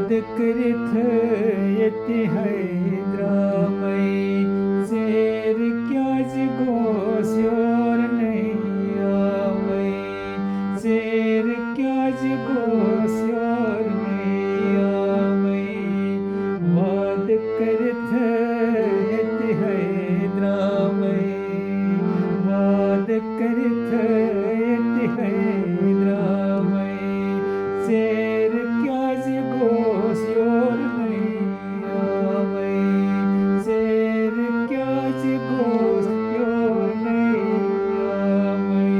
कृथ यति हैद्रामै शेर क्या जिगोस्योर नहीं आमै शेर क्या जिगोस्योर नहीं आमै वाद कृथ यति हैद्रामै वाद कृथ यति हैद्रामै शेर क्या जिगोस्योर नहीं आमै शेर क्या जिगोस्योर नहीं आमै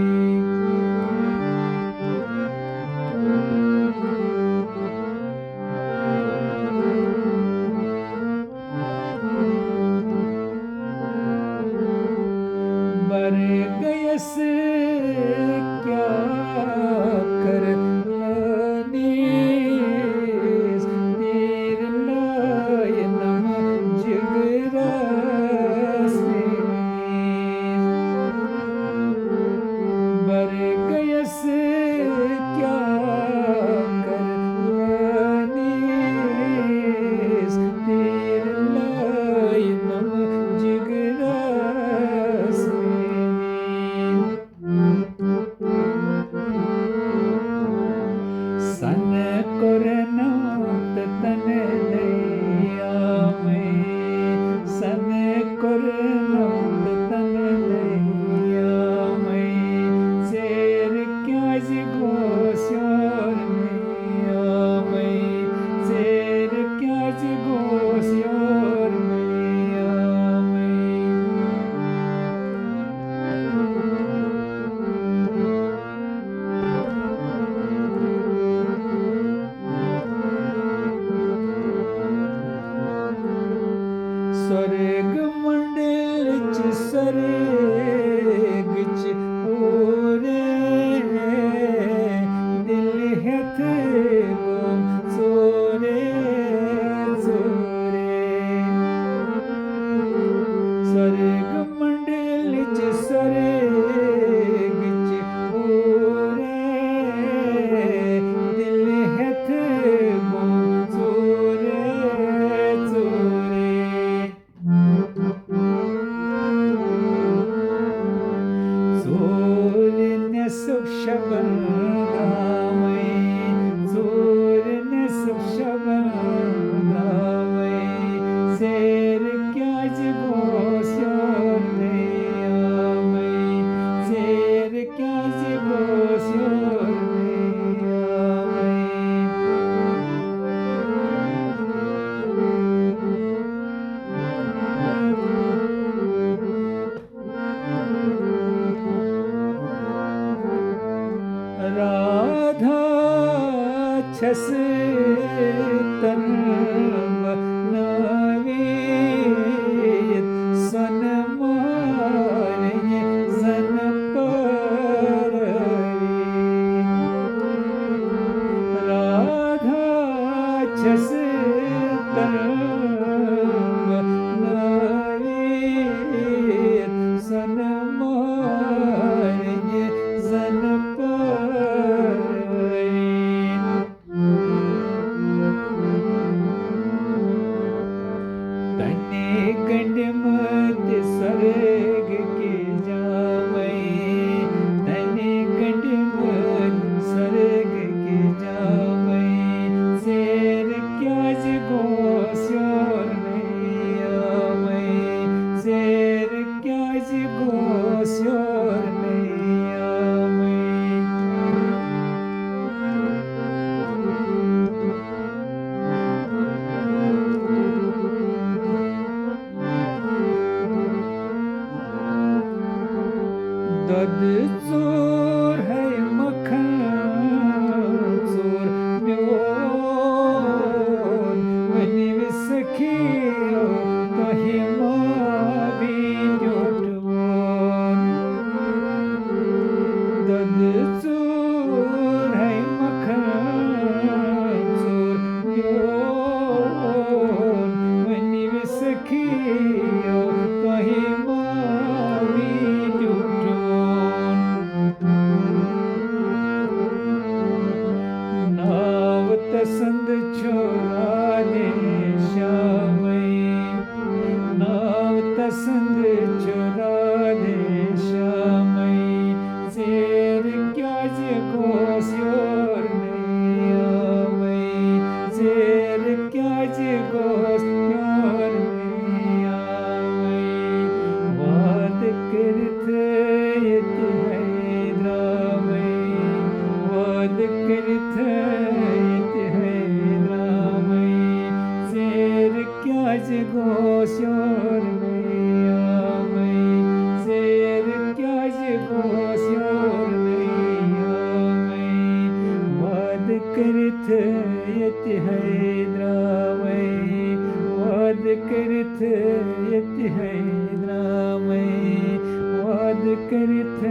बर गयस क्या कर लनीस तीर लाय नम जिगरस बर गयस क्या कर लनीस तीर लाय नम जिगरस सन कुरनात तन नहीं आमै सन कुरनात तन नहीं आमै शेर क्या जिगोस्योर नहीं आमै शेर क्या जिगोस्योर नहीं आमै स्वर्ग मंडल च सरग च पूरे दिल हथ गुम सोरे सोरे स्वर्ग मंडल च सरग च पूरे दिल हथ गुम सोरे सोरे Zorine sıf şabandamay Zorine sıf şabandamay Ser kya jigosyor nahi amay Ser kya jigosyor nahi amay Radha छस तन बनावीत सन मारे सन परवी राधा छस तन बनावीत सन मारे सन तने गंड मत स्वर्ग के जामै तने गंड मत स्वर्ग के जामै शेर क्या तसंद छोरा दे श्यामई, नाव तसंद छोरा दे श्यामई, शेर क्या जगोस योर नहीं आवई, शेर क्या जगोस योर नहीं आवई, वाद करत यत है द्रामई, वाद करत यत है द्रामई, शेर क्या जगोस योर नहीं आवई, शेर क्या जगोस योर नहीं आवई, वाद करत यत है द्रामई, वाद करत यत है द्रामई, वाद करत